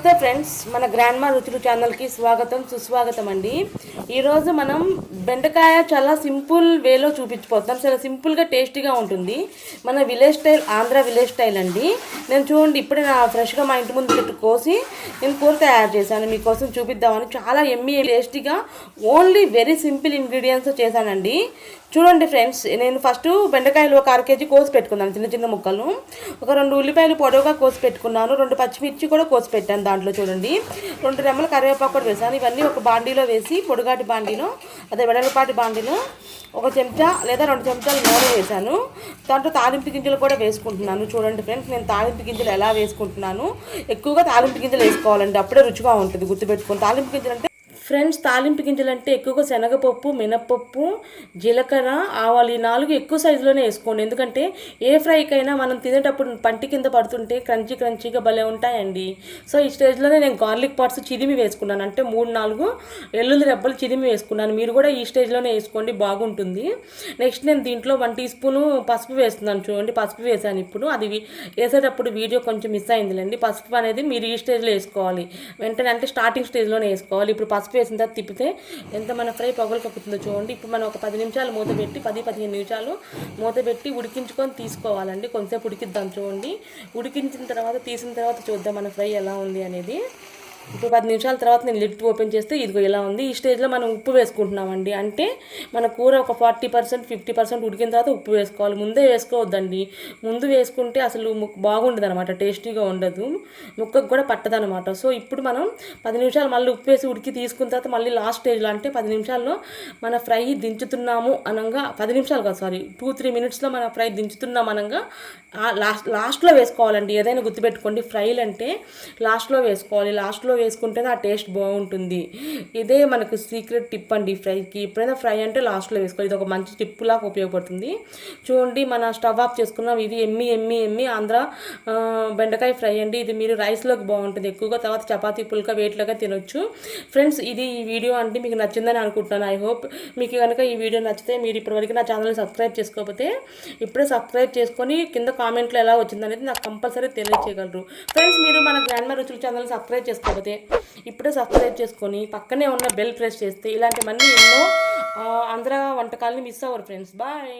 నమస్తే ఫ్రెండ్స్, మన గ్రాండ్మా రుచులు ఛానల్కి స్వాగతం సుస్వాగతం అండి. ఈరోజు మనం బెండకాయ చాలా సింపుల్ వేలో చూపించిపోతాం. చాలా సింపుల్గా టేస్టీగా ఉంటుంది. మన village style, Andhra village style అండి. నేను చూడండి ఇప్పుడే నా ఫ్రెష్గా మా ఇంటి ముందు చెట్టు కోసి నేను కూర తయారు చేశాను, మీకోసం చూపిద్దామని. చాలా ఎమ్మీ టేస్టీగా ఓన్లీ వెరీ సింపుల్ ఇంగ్రీడియంట్స్ చేశానండి. చూడండి ఫ్రెండ్స్, నేను ఫస్ట్ బెండకాయలు ఒక 1/2 kg కోసి పెట్టుకున్నాను, చిన్న చిన్న ముక్కలు. ఒక 2 ఉల్లిపాయలు పొడవుగా కోసి పెట్టుకున్నాను, 2 పచ్చిమిర్చి కూడా కోసి పెట్టాను. దాంట్లో చూడండి 2 రెమ్మల కరివేపాకు కూడా వేసాను. ఇవన్నీ ఒక బాండీలో వేసి, పొడుగాటి బాండీలో, అదే వెడల్పాటి బాండీలో 1 చెంచా లేదా 2 చెంచాలు నూనె వేసాను. దాంట్లో తాలింపు గింజలు కూడా వేసుకుంటున్నాను. చూడండి ఫ్రెండ్స్, నేను తాలింపు గింజలు ఎలా వేసుకుంటున్నాను. ఎక్కువగా తాలింపు గింజలు వేసుకోవాలండి, అప్పుడే రుచిగా ఉంటుంది. గుర్తుపెట్టుకోండి, తాలింపు గింజలు అంటే ఫ్రెండ్స్, తాలింపు గింజలు అంటే ఎక్కువగా శనగపప్పు, మినప్పప్పు, జీలకర్ర, ఆవాలు ఈ 4 ఎక్కువ సైజులోనే వేసుకోండి. ఎందుకంటే ఏ ఫ్రైకైనా మనం తినేటప్పుడు పంటి కింద పడుతుంటే క్రంచీగా భలే ఉంటాయండి. సో ఈ స్టేజ్లోనే నేను గార్లిక్ పాట్స్ చిదిమి వేసుకున్నాను, అంటే 3-4 వెల్లుల్లి రెబ్బలు చిదిమి వేసుకున్నాను. మీరు కూడా ఈ స్టేజ్లోనే వేసుకోండి, బాగుంటుంది. నెక్స్ట్ నేను దీంట్లో 1 టీ స్పూను పసుపు వేస్తున్నాను. చూడండి, పసుపు వేసాను. ఇప్పుడు అది వేసేటప్పుడు వీడియో కొంచెం మిస్ అయిందిలేండి. పసుపు అనేది మీరు ఈ స్టేజ్లో వేసుకోవాలి, వెంటనే అంటే స్టార్టింగ్ స్టేజ్లోనే వేసుకోవాలి. ఇప్పుడు పసుపు వేసిన తర్వాత తిప్పితే ఎంత మన ఫ్రై పొగలు కక్కుతుందో చూడండి. ఇప్పుడు మనం ఒక 10 నిమిషాలు మూత పెట్టి, 10-15 నిమిషాలు మూత పెట్టి ఉడికించుకొని తీసుకోవాలండి. కొంచెంసేపు ఉడికిద్దాం. చూడండి, ఉడికించిన తర్వాత తీసిన తర్వాత చూద్దాం మన ఫ్రై ఎలా ఉంది అనేది. ఇప్పుడు 10 నిమిషాల తర్వాత నేను లిడ్ ఓపెన్ చేస్తే ఇదిగో ఇలా ఉంది. ఈ స్టేజ్లో మనం ఉప్పు వేసుకుంటున్నామండి. అంటే మన కూర ఒక 40% 50% ఉడికిన తర్వాత ఉప్పు వేసుకోవాలి, ముందే వేసుకోవద్దండి. ముందు వేసుకుంటే అసలు బాగుండదు అనమాట, టేస్టీగా ఉండదు, ముక్కకు కూడా పట్టదనమాట. సో ఇప్పుడు మనం 10 నిమిషాలు మళ్ళీ ఉప్పు వేసి ఉడికి తీసుకున్న తర్వాత మళ్ళీ లాస్ట్ స్టేజ్లో, అంటే 10 నిమిషాల్లో మన ఫ్రై దించుతున్నాము అనగా, 10 నిమిషాలు కాదు సారీ 2-3 మినిట్స్లో మన ఫ్రై దించుతున్నాం అనగా లాస్ట్లో వేసుకోవాలండి. ఏదైనా గుర్తుపెట్టుకోండి, ఫ్రైలు అంటే లాస్ట్లో వేసుకోవాలి. లాస్ట్లో వేసుకుంటేనే ఆ టేస్ట్ బాగుంటుంది. ఇదే మనకు సీక్రెట్ టిప్ అండి ఫ్రైకి. ఎప్పుడైనా ఫ్రై అంటే లాస్ట్లో వేసుకోవాలి. ఇది ఒక మంచి టిప్ లాగా ఉపయోగపడుతుంది. చూడండి, మన స్టవ్ ఆఫ్ చేసుకున్నాం. ఇది ఎమ్మి ఆంధ్ర బెండకాయ ఫ్రై అండి. ఇది మీరు రైస్లోకి బాగుంటుంది ఎక్కువగా, తర్వాత చపాతీ పుల్కా వేట్లుగా తినొచ్చు. ఫ్రెండ్స్, ఇది ఈ వీడియో అంటే మీకు నచ్చిందని అనుకుంటున్నాను. ఐ హోప్ మీకు కనుక ఈ వీడియో నచ్చితే మీరు ఇప్పటివరకు నా ఛానల్ని సబ్స్క్రైబ్ చేసుకోకపోతే ఇప్పుడే సబ్స్క్రైబ్ చేసుకొని కింద కామెంట్లో ఎలా వచ్చిందనేది నాకు కంపల్సరీ తెలియజేయగలరు. ఫ్రెండ్స్, మీరు మన గ్రాండ్మా రుచులు ఛానల్ని సబ్స్క్రైబ్ చేసుకోకపోతే ఇప్పుడే సబ్స్క్రైబ్ చేసుకొని పక్కనే ఉన్న బెల్ ప్రెస్ చేస్తే ఇలాంటి మళ్ళీ ఎన్నో ఆంధ్ర వంటకాలని మిస్ అవ్వరు ఫ్రెండ్స్. బాయ్.